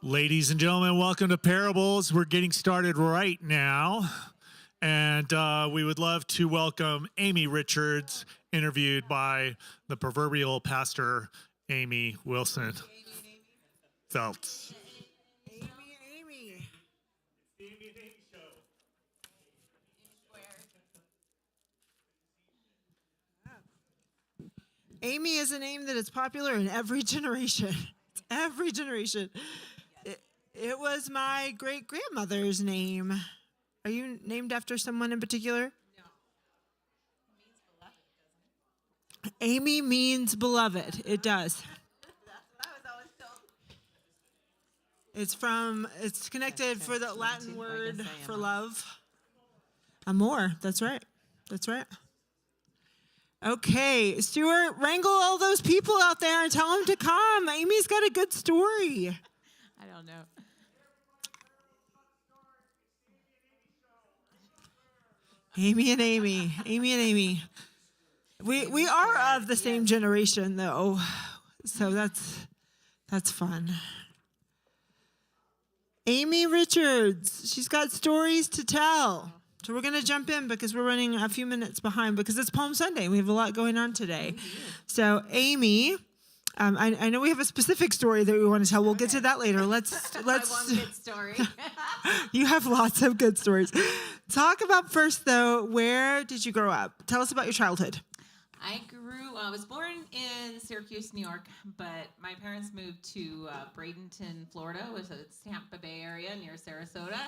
Ladies and gentlemen, welcome to Parables. We're getting started right now. And we would love to welcome Amy Richards, interviewed by the proverbial pastor, Amy Wilson Phelps. Amy. Amy is a name that is popular in every generation. Every generation. It was my great-grandmother's name. Are you named after someone in particular? No. It means beloved, doesn't it? Amy means beloved. It does. That's what I was always told. It's connected for the Latin too. word I guess I am for a- love. Amor. That's right. That's right. Okay, Stuart, wrangle all those people out there and tell them to come. Amy's got a good story. I don't know. Amy and Amy. We are of the same generation though, so that's fun. Amy Richards, she's got stories to tell. So we're going to jump in because we're running a few minutes behind because it's Palm Sunday. We have a lot going on today. So Amy, I know we have a specific story that we want to tell. We'll get to that later. Let's. My one good story. You have lots of good stories. Talk about first, though, where did you grow up? Tell us about your childhood. I was born in Syracuse, New York, but my parents moved to Bradenton, Florida, which is Tampa Bay area near Sarasota.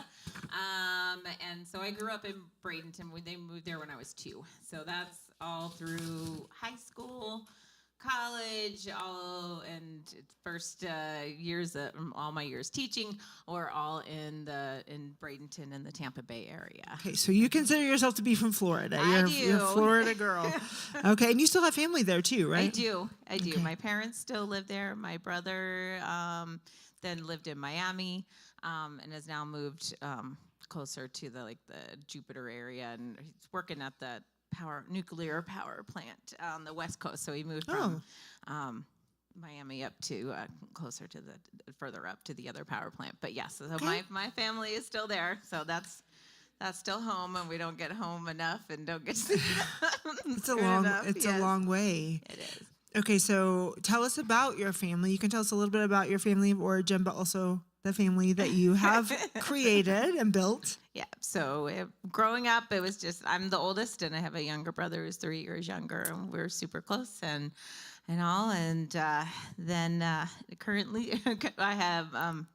And so I grew up in Bradenton. They moved there when I was 2. So that's all through high school, college, and first years, all my years teaching, or all in Bradenton in the Tampa Bay area. Okay, so you consider yourself to be from Florida. I You're a do. Florida girl. Okay, and you still have family there too, right? I do. Okay. My parents still live there. My brother then lived in Miami and has now moved closer to the Jupiter area, and he's working at the nuclear power plant on the West Coast. So he moved from Miami up to closer to further up to the other power plant. But yes, so my family is still there. So that's still home, and we don't get home enough and don't get to see them. It's a long way. It is. Okay, so tell us about your family. You can tell us a little bit about your family of origin, but also the family that you have created and built. Yeah, so growing up, it was just, I'm the oldest, and I have a younger brother who's 3 years younger, and we're super close and all. And then currently, I have,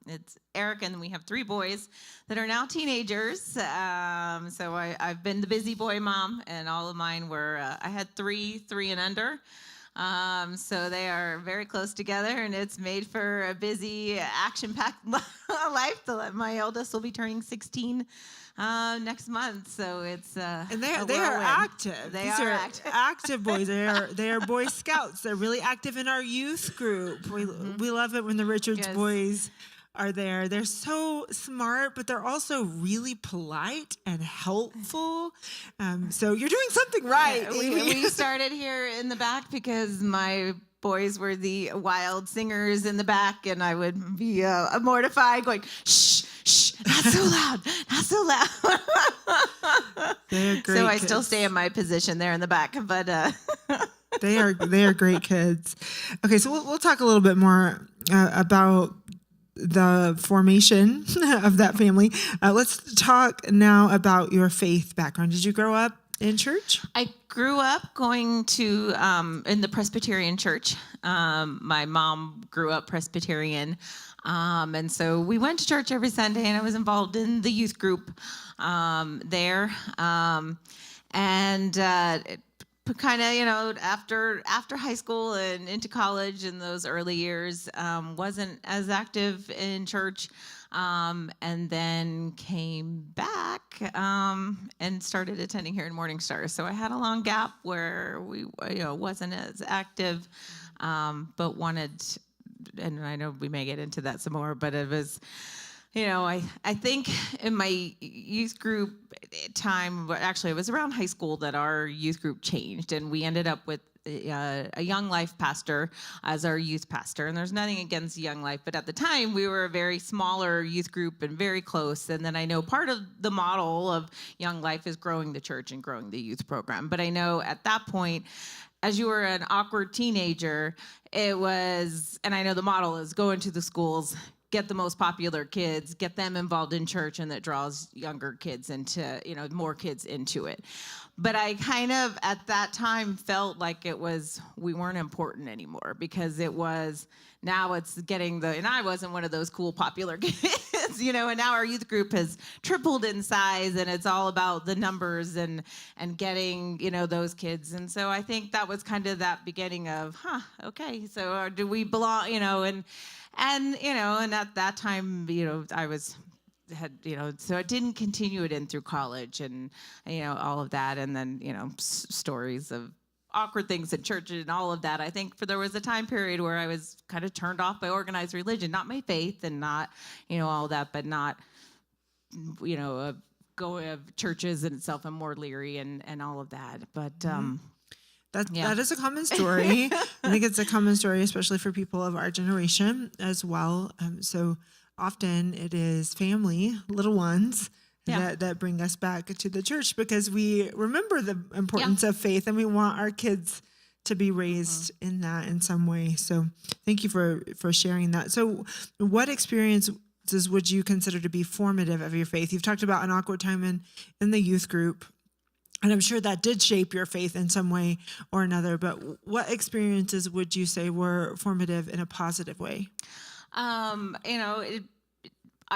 it's Eric, and we have 3 boys that are now teenagers. So I've been the busy boy mom, and all of mine were, I had 3 and under. So they are very close together, and it's made for a busy, action-packed life. My eldest will be turning 16 next month, so it's And they are active. These are active boys. They are Boy Scouts. They're really active in our youth group. We love it when the Richards boys are there. They're so smart, but they're also really polite and helpful. So you're doing something right. Yeah, we started here in the back because my boys were the wild singers in the back, and I would be mortified going, shh, shh, not so loud, not so loud. They're great So I kids. still stay in my position there in the back, but They are great kids. Okay, so we'll talk a little bit more about the formation of that family. Let's talk now about your faith background. Did you grow up in church? I grew up going to in the Presbyterian church. My mom grew up Presbyterian, and so we went to church every Sunday, and I was involved in the youth group there. Kind of, after high school and into college in those early years, wasn't as active in church, and then came back and started attending here in Morning Star. So I had a long gap where we wasn't as active, but wanted, and I know we may get into that some more, but it was, I think in my youth group time, actually it was around high school that our youth group changed, and we ended up with a Young Life pastor as our youth pastor. And there's nothing against Young Life, but at the time we were a very smaller youth group and very close. And then I know part of the model of Young Life is growing the church and growing the youth program. But I know at that point, as you were an awkward teenager, it was, and I know the model is go into the schools, get the most popular kids, get them involved in church, and that draws younger kids into, more kids into it. But I kind of, at that time, felt like we weren't important anymore, because it was, now it's getting and I wasn't one of those cool, popular kids, and now our youth group has tripled in size, and it's all about the numbers and getting, those kids. And so I think that was kind of that beginning of, okay, so do we belong, and at that time, so I didn't continue it in through college and, all of that. And then, stories of awkward things at church and all of that. I think there was a time period where I was kind of turned off by organized religion, not my faith and not, all that, but not, going of churches in itself. I'm more leery and all of that. But, That is a common story. I think it's a common story, especially for people of our generation as well. So often it is family, little ones, that bring us back to the church, because we remember the importance of faith, and we want our kids to be raised in that in some way. So thank you for sharing that. So what experiences would you consider to be formative of your faith? You've talked about an awkward time in the youth group, and I'm sure that did shape your faith in some way or another, but what experiences would you say were formative in a positive way? I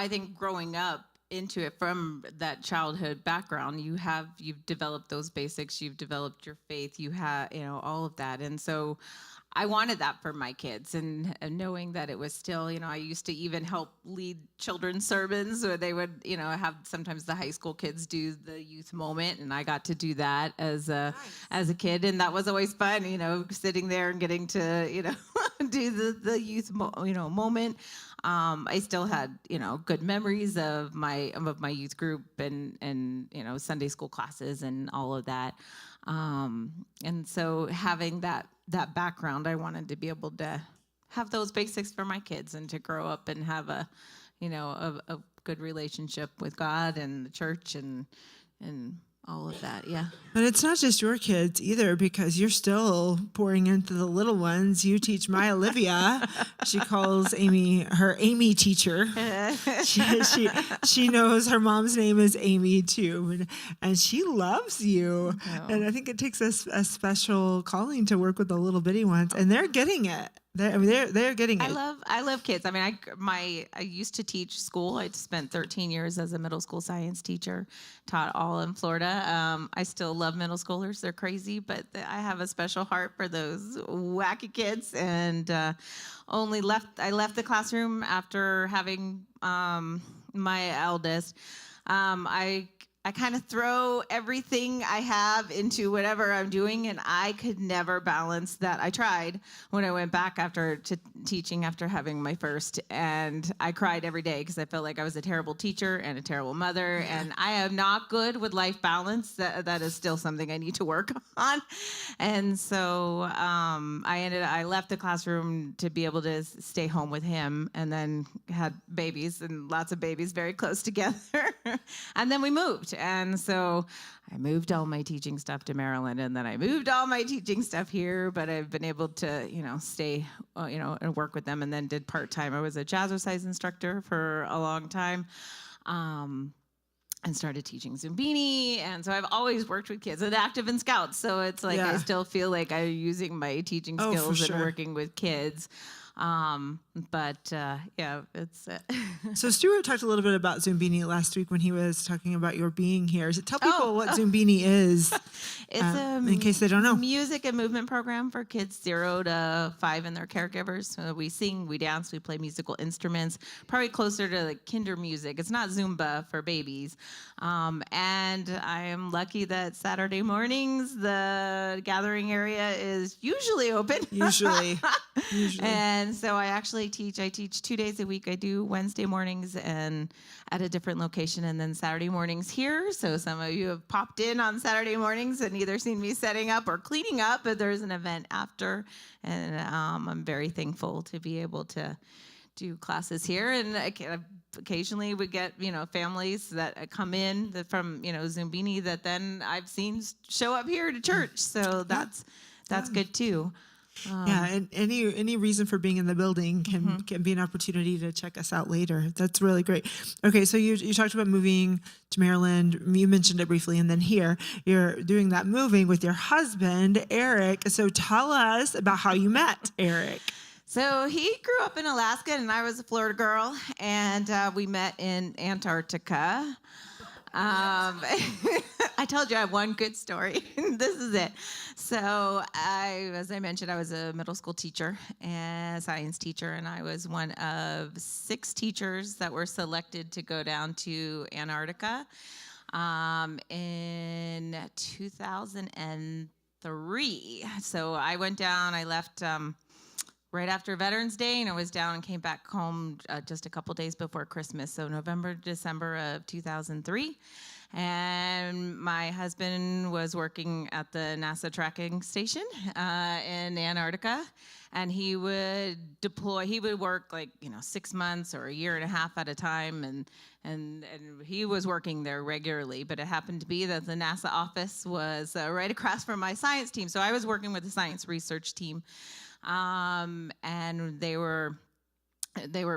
think growing up into it from that childhood background, you've developed those basics, you've developed your faith, you have, all of that. And so I wanted that for my kids, and knowing that it was still, I used to even help lead children's sermons where they would, have sometimes the high school kids do the youth moment, and I got to do that as a kid, and that was always fun, sitting there and getting to, do the youth moment. I still had, good memories of my youth group and Sunday school classes and all of that. And so having that background, I wanted to be able to have those basics for my kids and to grow up and have a good relationship with God and the church and all of that. Yeah. But it's not just your kids either, because you're still pouring into the little ones. You teach my Olivia. She calls Amy her Amy teacher. She knows her mom's name is Amy too. And she loves you. Oh. And I think it takes a special calling to work with the little bitty ones, and they're getting it. They're getting it. I love kids. I mean, I used to teach school. I spent 13 years as a middle school science teacher, taught all in Florida. I still love middle schoolers. They're crazy, but I have a special heart for those wacky kids. And I left the classroom after having my eldest. I kind of throw everything I have into whatever I'm doing, and I could never balance that. I tried when I went back to teaching after having my first, and I cried every day because I felt like I was a terrible teacher and a terrible mother, and I am not good with life balance. That is still something I need to work on. And so I left the classroom to be able to stay home with him, and then had babies, and lots of babies very close together. And then we moved. And so I moved all my teaching stuff to Maryland, and then I moved all my teaching stuff here, but I've been able to, stay, and work with them, and then did part-time. I was a jazzercise instructor for a long time, and started teaching Zumbini. And so I've always worked with kids and active in Scouts. So it's like, I still feel like I'm using my teaching skills and working with kids. It's So Stuart talked a little bit about Zumbini last week when he was talking about your being here. So tell people what Zumbini is. It's in case they don't know. Music and movement program for kids 0 to 5 and their caregivers. So we sing, we dance, we play musical instruments, probably closer to like kinder music. It's not Zumba for babies. And I am lucky that Saturday mornings, the gathering area is usually open. Usually. And so I actually actually teach. I teach 2 days a week. I do Wednesday mornings and at a different location, and then Saturday mornings here. So some of you have popped in on Saturday mornings and either seen me setting up or cleaning up, but there's an event after. And I'm very thankful to be able to do classes here. And occasionally we get, families that come in from, Zumbini that then I've seen show up here to church. So that's good too. And any reason for being in the building can be an opportunity to check us out later. That's really great. Okay, so you talked about moving to Maryland. You mentioned it briefly, and then here you're doing that moving with your husband, Eric. So tell us about how you met Eric. So he grew up in Alaska, and I was a Florida girl, and we met in Antarctica. I told you I have one good story. This is it. So as I mentioned, I was a middle school teacher and science teacher, and I was one of 6 teachers that were selected to go down to Antarctica in 2003. So I went down, I left right after Veterans Day, and I was down and came back home just a couple days before Christmas. So November, December of 2003. And my husband was working at the NASA tracking station in Antarctica, and he would work 6 months or a year and a half at a time, and he was working there regularly. But it happened to be that the NASA office was right across from my science team. So I was working with the science research team, and they were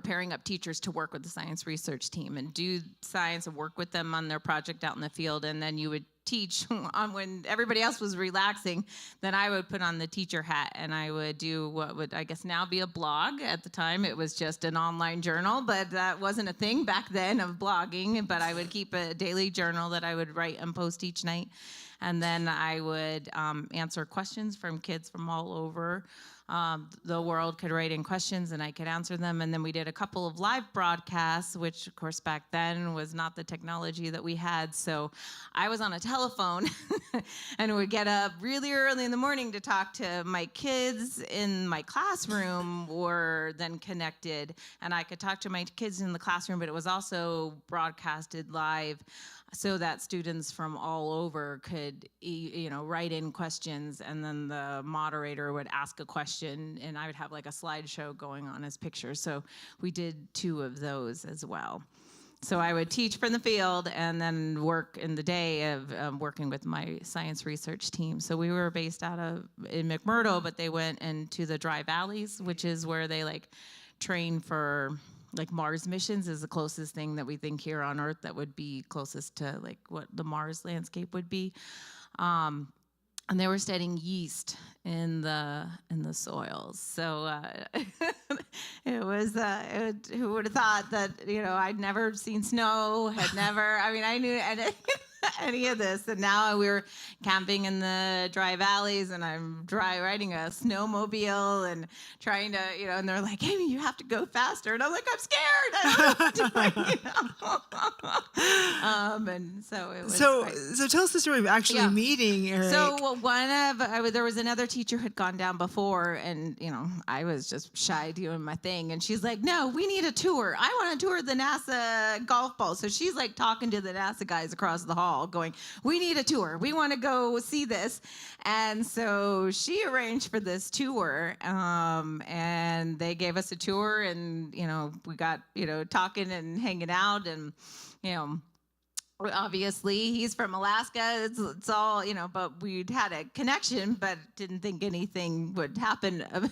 pairing up teachers to work with the science research team and do science and work with them on their project out in the field. And then you would teach on when everybody else was relaxing. Then I would put on the teacher hat and I would do what would, I guess, now be a blog. At the time, it was just an online journal, but that wasn't a thing back then of blogging. But I would keep a daily journal that I would write and post each night. And then I would answer questions from kids from all over the world could write in questions and I could answer them. And then we did a couple of live broadcasts, which of course back then was not the technology that we had. So I was on a telephone and would get up really early in the morning to talk to my kids in my classroom, were then connected. And I could talk to my kids in the classroom, but it was also broadcasted live, so that students from all over could, write in questions, and then the moderator would ask a question, and I would have like a slideshow going on as pictures. So we did 2 of those as well. So I would teach from the field and then work in the day of working with my science research team. So we were based in McMurdo, but they went into the Dry Valleys, which is where they train for Mars missions. Is the closest thing that we think here on Earth that would be closest to what the Mars landscape would be. And they were studying yeast in the soils. So it was, who would have thought that, I'd never seen snow, I knew any of this. And now we're camping in the Dry Valleys, and I'm riding a snowmobile and trying to, and they're like, Amy, you have to go faster. And I'm like, I'm scared. I don't know what to do. And so it was. So tell us the story of actually meeting Eric. So there was another teacher who had gone down before, and, I was just shy doing my thing. And she's like, no, we need a tour. I want to tour the NASA golf ball. So she's talking to the NASA guys across the hall going, we need a tour. We want to go see this. And so she arranged for this tour, and they gave us a tour, and, we got, talking and hanging out, and, obviously he's from Alaska. It's all, but we'd had a connection, but didn't think anything would happen, of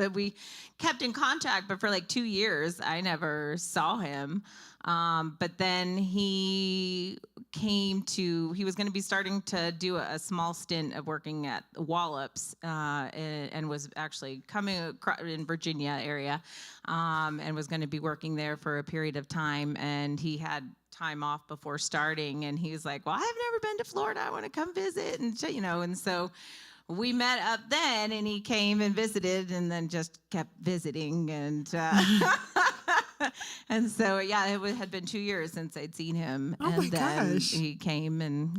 it. We kept in contact, but for 2 years, I never saw him. But then he was going to be starting to do a small stint of working at Wallops, and was actually coming in Virginia area, and was going to be working there for a period of time. And he had time off before starting, and he was like, well, I've never been to Florida. I want to come visit. And, and so we met up then, and he came and visited and then just kept visiting. And And so, yeah, had been 2 years since I'd seen him. Oh, and my then gosh. he came and,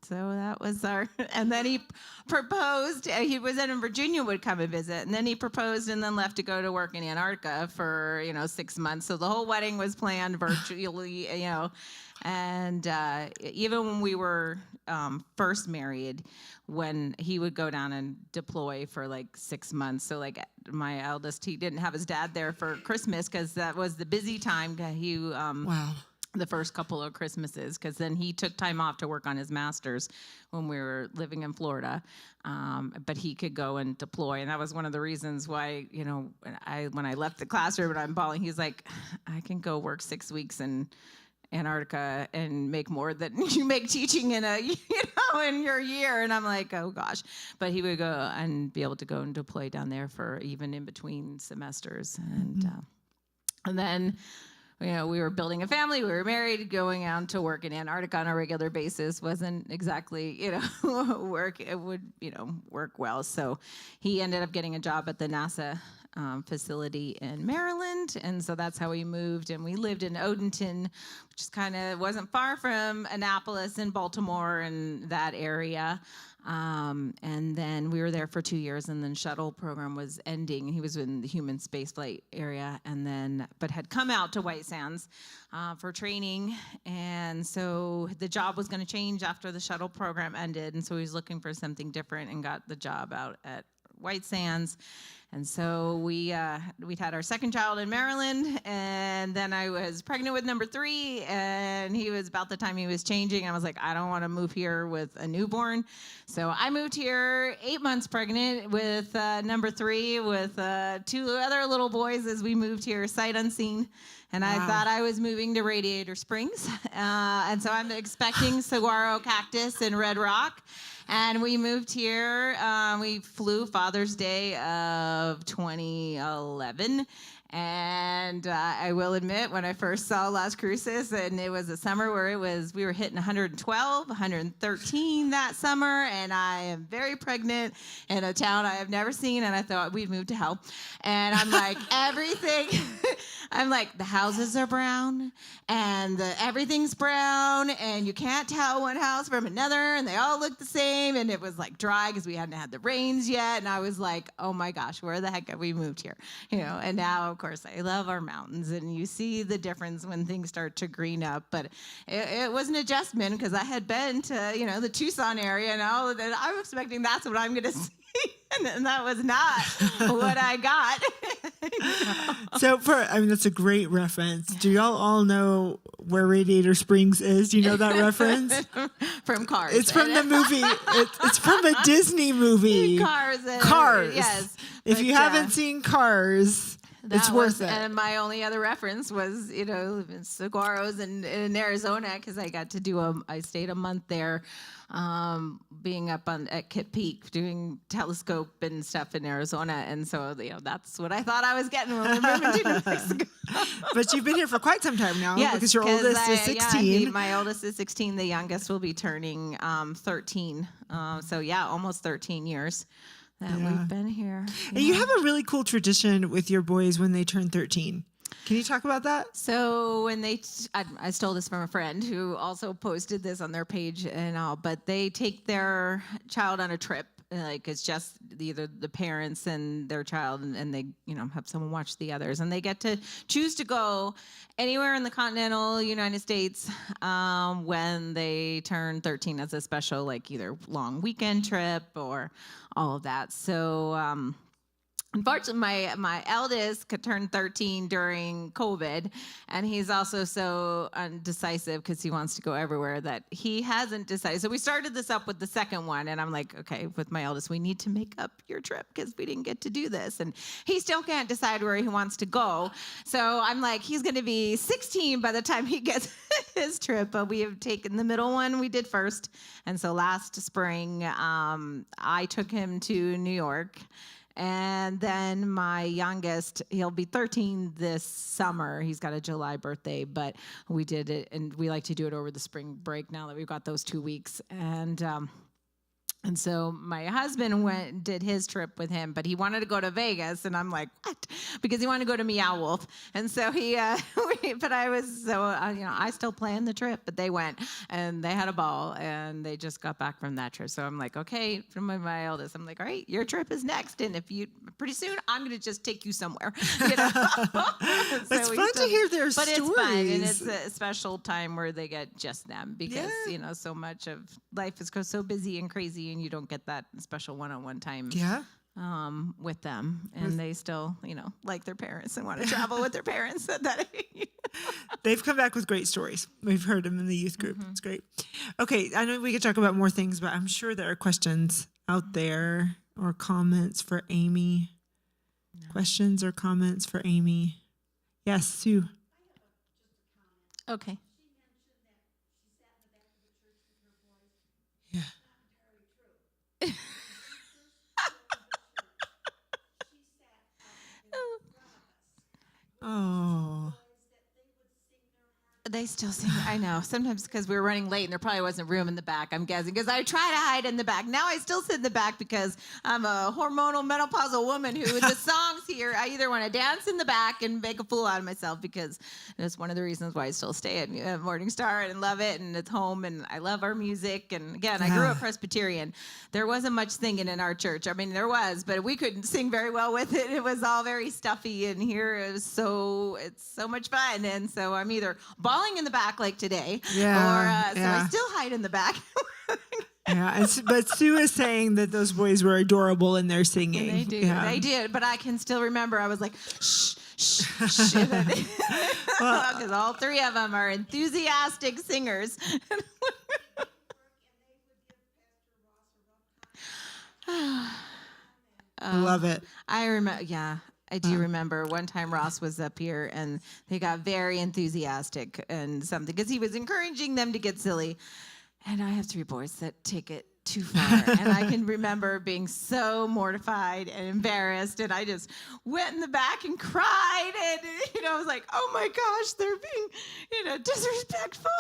so that was and then he proposed. He was in Virginia, would come and visit. And then he proposed and then left to go to work in Antarctica for, 6 months. So the whole wedding was planned virtually, And even when we were first married, when he would go down and deploy for like 6 months. So like my eldest, he didn't have his dad there for Christmas because that was the busy time. He Wow. the first couple of Christmases, because then he took time off to work on his master's when we were living in Florida. But he could go and deploy, and that was one of the reasons why, when I left the classroom and I'm bawling, he's like, I can go work 6 weeks in Antarctica and make more than you make teaching in in your year. And I'm like, oh gosh. But he would go and be able to go and deploy down there for even in between semesters. And then, we were building a family, we were married, going out to work in Antarctica on a regular basis wasn't exactly, work. It would, work well. So he ended up getting a job at the NASA facility in Maryland, and so that's how we moved. And we lived in Odenton, which is wasn't far from Annapolis and Baltimore and that area. And then we were there for 2 years, and then shuttle program was ending. He was in the human spaceflight area, but had come out to White Sands for training. And so the job was going to change after the shuttle program ended, and so he was looking for something different and got the job out at White Sands. And so we'd had our second child in Maryland, and then I was pregnant with number 3, and he was about the time he was changing. I was like, I don't want to move here with a newborn. So I moved here 8 months pregnant with number 3 with 2 other little boys as we moved here sight unseen. And I thought I was moving to Radiator Springs. And so I'm expecting saguaro cactus in Red Rock. And we moved here. We flew Father's Day of 2011. And I will admit, when I first saw Las Cruces, and it was a summer where we were hitting 112, 113 that summer, and I am very pregnant in a town I have never seen, and I thought we'd moved to hell. And I'm like, everything, I'm like, the houses are brown, and everything's brown, and you can't tell one house from another, and they all look the same, and it was like dry because we hadn't had the rains yet, and I was like, oh my gosh, where the heck have we moved here? And now, of course, I love our mountains, and you see the difference when things start to green up. But it was an adjustment because I had been to, the Tucson area and all of that. I'm expecting that's what I'm going to see. And that was not what I got. So that's a great reference. Do y'all all know where Radiator Springs is? Do you know that reference? From Cars. It's from the movie. It's from a Disney movie. Cars. Yes. If you haven't seen Cars, it's worth it. And my only other reference was, saguaros in Arizona, because I got to I stayed a month there, being up at Kitt Peak doing telescope and stuff in Arizona. And so, that's what I thought I was getting when we were moving to New Mexico. But you've been here for quite some time now, yes, because your oldest is 16. Yeah, my oldest is 16. The youngest will be turning 13. Almost 13 years. That we've been here. And you have a really cool tradition with your boys when they turn 13. Can you talk about that? So when I stole this from a friend who also posted this on their page and all, but they take their child on a trip. Like it's just either the parents and their child, and they, have someone watch the others, and they get to choose to go anywhere in the continental United States when they turn 13 as a special, like either long weekend trip or all of that. So unfortunately, my eldest could turn 13 during COVID, and he's also so undecisive because he wants to go everywhere that he hasn't decided. So we started this up with the second one, and I'm like, okay, with my eldest, we need to make up your trip because we didn't get to do this. And he still can't decide where he wants to go. So I'm like, he's going to be 16 by the time he gets his trip. But we have taken the middle one we did first. And so last spring, I took him to New York. And then my youngest, he'll be 13 this summer. He's got a July birthday, but we did it, and we like to do it over the spring break now that we've got those 2 weeks. And And so my husband did his trip with him, but he wanted to go to Vegas, and I'm like, what? Because he wanted to go to Meow Wolf, and so but I was I still planned the trip, but they went and they had a ball, and they just got back from that trip. So I'm like, okay, from my eldest, I'm like, all right, your trip is next, and pretty soon I'm gonna just take you somewhere. You know? It's fun to hear their but stories. It's fun, and it's a special time where they get just them because so much of life is so busy and crazy. And you don't get that special one-on-one time with them. And they still, like their parents and want to travel with their parents. They've come back with great stories. We've heard them in the youth group. It's great. Okay, I know we could talk about more things, but I'm sure there are questions out there or comments for Amy. No. Questions or comments for Amy? Yes, Sue. Okay. Yeah. Oh. They still sing. I know. Sometimes because we were running late and there probably wasn't room in the back, I'm guessing. Because I try to hide in the back. Now I still sit in the back because I'm a hormonal menopausal woman who, the songs here, I either want to dance in the back and make a fool out of myself because it's one of the reasons why I still stay at Morning Star and love it. And it's home and I love our music. And again, I grew up Presbyterian. There wasn't much singing in our church. I mean, there was, but we couldn't sing very well with it. It was all very stuffy. And here it's so much fun. And so I'm either bawling in the back like today, or I still hide in the back. But Sue is saying that those boys were adorable in their singing. And they did, but I can still remember I was like, shh, shh, shh, because all three of them are enthusiastic singers. Love it. I remember, I do remember one time Ross was up here and they got very enthusiastic and something because he was encouraging them to get silly. And I have three boys that take it too far. And I can remember being so mortified and embarrassed. And I just went in the back and cried. And, I was like, oh my gosh, they're being, disrespectful.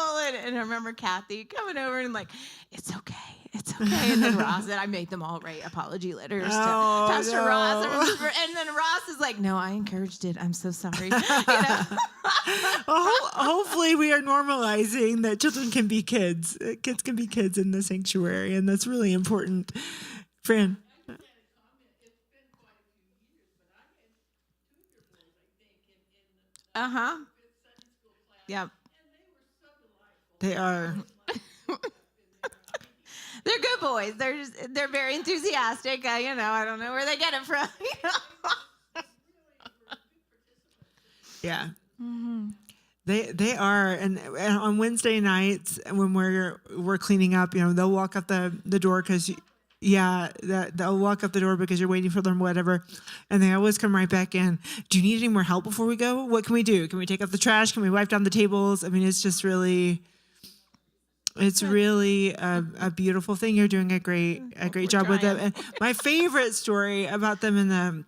And I remember Kathy coming over and like, it's okay. It's okay. And then Ross, and I made them all write apology letters to Pastor Ross. And then Ross is like, no, I encouraged it. I'm so sorry. Well, hopefully we are normalizing that children can be kids. Kids can be kids in the sanctuary. And that's really important. Fran. Yep. They are. They're good boys. They're very enthusiastic. I don't know where they get it from. Yeah. Mm-hmm. They are, and on Wednesday nights when we're cleaning up, they'll walk up the door because. They'll walk up the door because you're waiting for them, whatever. And they always come right back in. Do you need any more help before we go? What can we do? Can we take out the trash? Can we wipe down the tables? I mean, it's just really, a beautiful thing. You're doing a great job with them. And my favorite story about them in the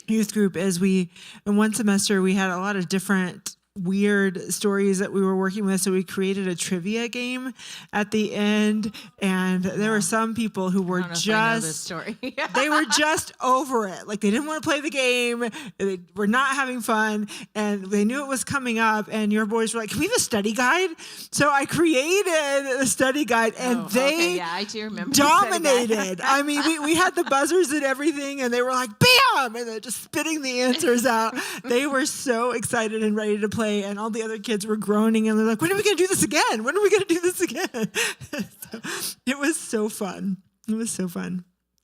youth group is in one semester we had a lot of different weird stories that we were working with. So we created a trivia game at the end, and there were some people who were they were just over it. Like they didn't want to play the game. They were not having fun, and they knew it was coming up. And your boys were like, "Can we have a study guide?" So I created a study guide, and they I do remember dominated. I mean, we had the buzzers and everything, and they were like, "Bam!" and they're just spitting the answers out. They were so excited and ready to play. And all the other kids were groaning and they're like, when are we going to do this again? When are we going to do this again? So, it was so fun.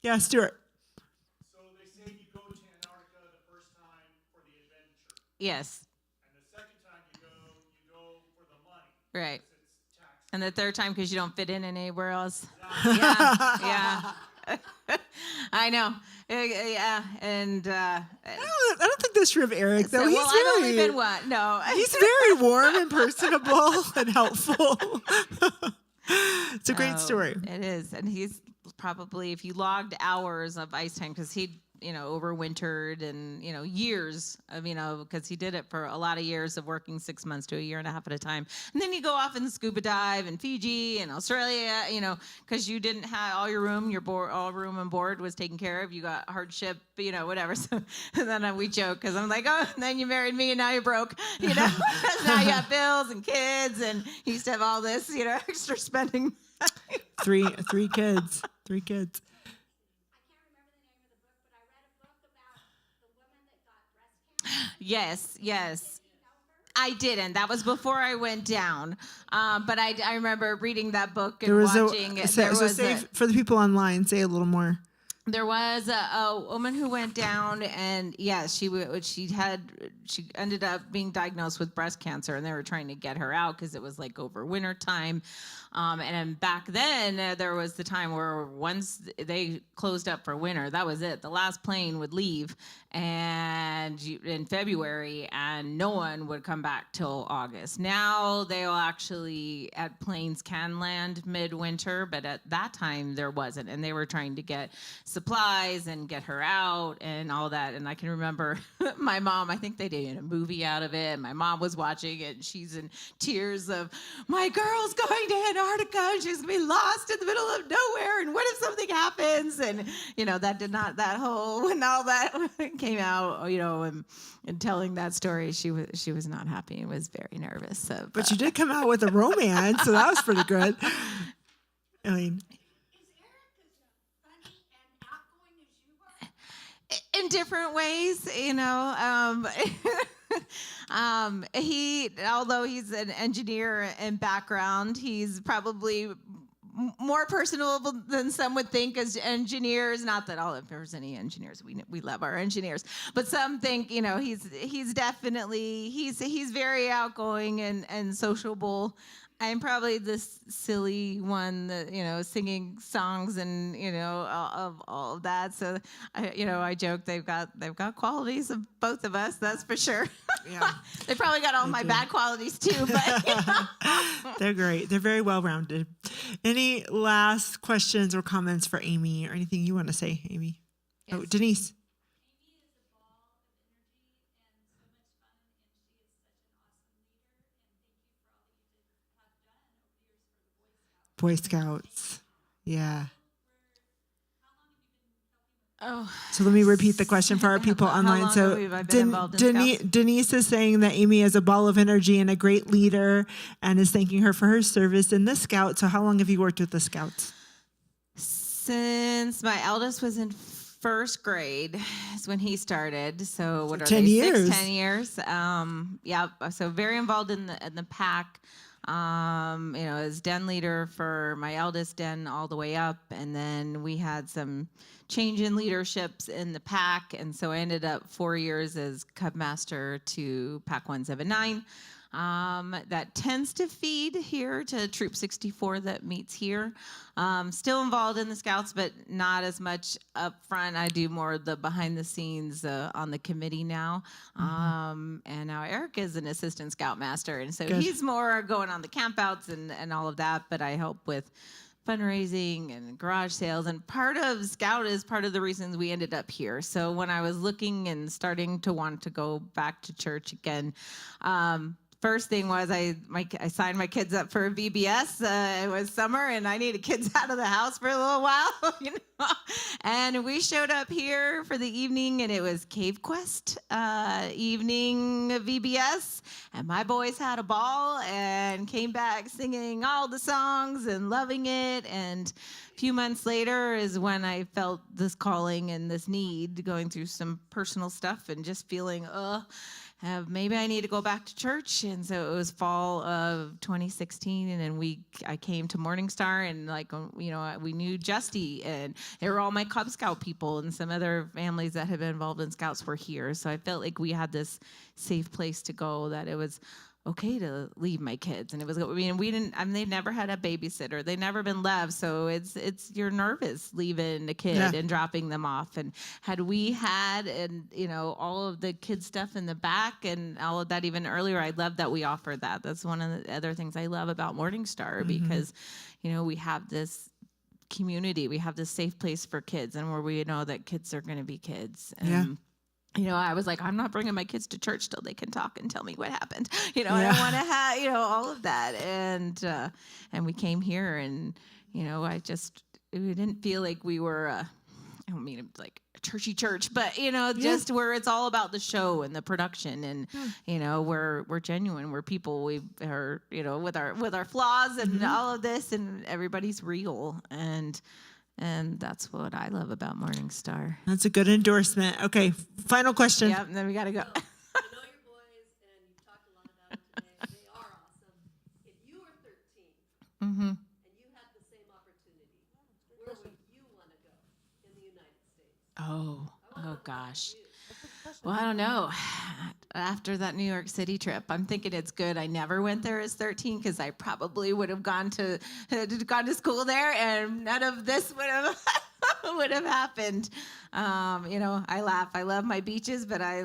Yeah, Stuart. So they say you go to Antarctica the first time for the adventure. Yes. And the second time you go for the money. Right. And the third time because you don't fit in anywhere else. Exactly. Yeah. I know. Yeah. And I don't think that's true of Eric, though. I've only been one. No. He's very warm and personable and helpful. It's a great story. It is. And he's probably, if you logged hours of ice time, because he'd overwintered and, years of, because he did it for a lot of years of working 6 months to a year and a half at a time. And then you go off and scuba dive in Fiji and Australia, because you didn't have all your room, all room and board was taken care of. You got hardship, whatever. So and then we joke because I'm like, oh, and then you married me and now you're broke, because now you have bills and kids and you used to have all this, extra spending. Three kids. Yes. I didn't. That was before I went down. But I remember reading that book and watching it. For the people online, say a little more. There was a woman who went down, and she ended up being diagnosed with breast cancer, and they were trying to get her out because it was like over winter time. And then back then, there was the time where once they closed up for winter, that was it. The last plane would leave in February, and no one would come back till August. Now planes can land midwinter, but at that time there wasn't, and they were trying to get supplies and get her out and all that. And I can remember my mom, I think they did a movie out of it. My mom was watching it, and she's in tears of, my girl's going to Antarctica and she's gonna be lost in the middle of nowhere, and what if something happens? And when all that came out, and telling that story, she was not happy and was very nervous. But you did come out with a romance, so that was pretty good. I mean, in different ways, although he's an engineer in background, he's probably more personable than some would think as engineers. Not that all of there's any engineers. We love our engineers, but some think he's definitely he's very outgoing and sociable. I'm probably this silly one that, singing songs and, of all of that. So, I joke they've got qualities of both of us, that's for sure. Yeah. They probably got all my bad qualities too, but They're great. They're very well-rounded. Any last questions or comments for Amy or anything you want to say, Amy? Yes. Oh, Denise. Boy Scouts. Yeah. Oh. So let me repeat the question for our people online. So Denise is saying that Amy is a ball of energy and a great leader and is thanking her for her service in the Scouts. So how long have you worked with the Scouts? Since my eldest was in first grade is when he started. So what are 10 they? years. 10 years. Yeah. So very involved in the pack. As den leader for my eldest den all the way up. And then we had some change in leaderships in the pack. And so I ended up 4 years as Cub Master to Pack 179. That tends to feed here to Troop 64 that meets here. Still involved in the Scouts, but not as much up front. I do more of the behind the scenes on the committee now. And now Eric is an assistant Scoutmaster. And so he's more going on the campouts and all of that, but I help with fundraising and garage sales, and part of Scout is part of the reasons we ended up here. So when I was looking and starting to want to go back to church again, first thing was I signed my kids up for VBS. It was summer and I needed kids out of the house for a little while, And we showed up here for the evening, and it was Cave Quest evening VBS, and my boys had a ball and came back singing all the songs and loving it. And a few months later is when I felt this calling and this need, going through some personal stuff and just feeling, maybe I need to go back to church. And so it was fall of 2016, and then I came to Morningstar, and we knew Justy, and they were all my Cub Scout people, and some other families that had been involved in Scouts were here. So I felt like we had this safe place to go, that it was okay to leave my kids. And it was, they've never had a babysitter. They've never been left. So you're nervous leaving a kid and dropping them off. And had we had, all of the kid stuff in the back and all of that even earlier, I love that we offered that. That's one of the other things I love about Morningstar, because, we have this community. We have this safe place for kids, and where we know that kids are going to be kids. Yeah. And, I was like, I'm not bringing my kids to church till they can talk and tell me what happened. I Yeah. don't want to have, all of that. And we came here, and, we didn't feel like we were, I don't mean like a churchy church, but, just where it's all about the show and the production. And, we're genuine. We're people. We are, with our flaws and all of this, and everybody's real. And that's what I love about Morning Star. That's a good endorsement. Okay, final question. Yep, and then we got to go. I know your boys, and you've talked a lot about them today. They are awesome. If you were 13 Mm-hmm. and you had the same opportunity, where would you want to go in the United States? Oh gosh. Well, I don't know. After that New York City trip, I'm thinking it's good I never went there as 13, because I probably would have gone to school there, and none of this would have happened. I laugh. I love my beaches, but I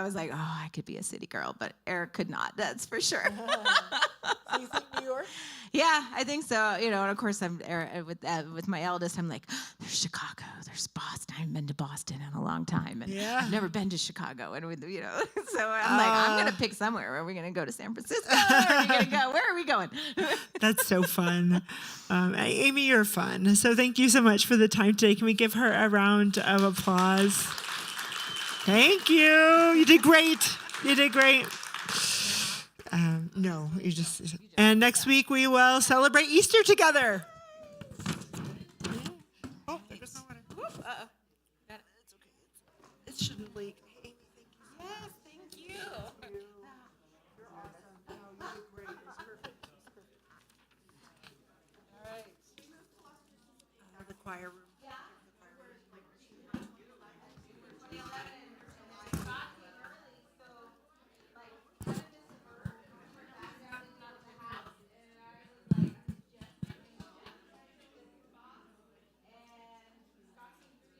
was like, oh, I could be a city girl, but Eric could not. That's for sure. So you think New York? Yeah, I think so. And of course, I'm with my eldest. I'm like, there's Chicago, there's Boston. I haven't been to Boston in a long time, and I've never been to Chicago. And so I'm like, I'm gonna pick somewhere. Are we gonna go to San Francisco? Where are we gonna go? Where are we going? That's so fun. Amy, you're fun. So thank you so much for the time today. Can we give her a round of applause? Thank you. You did great. You did great. No, you just. And next week we will celebrate Easter together. Oh, there goes my water. Uh-oh. It's okay. It shouldn't leak. Hey, Amy, thank you. Yes, thank you. You're awesome. No, you did great. It's perfect. It's perfect. All right. The choir room.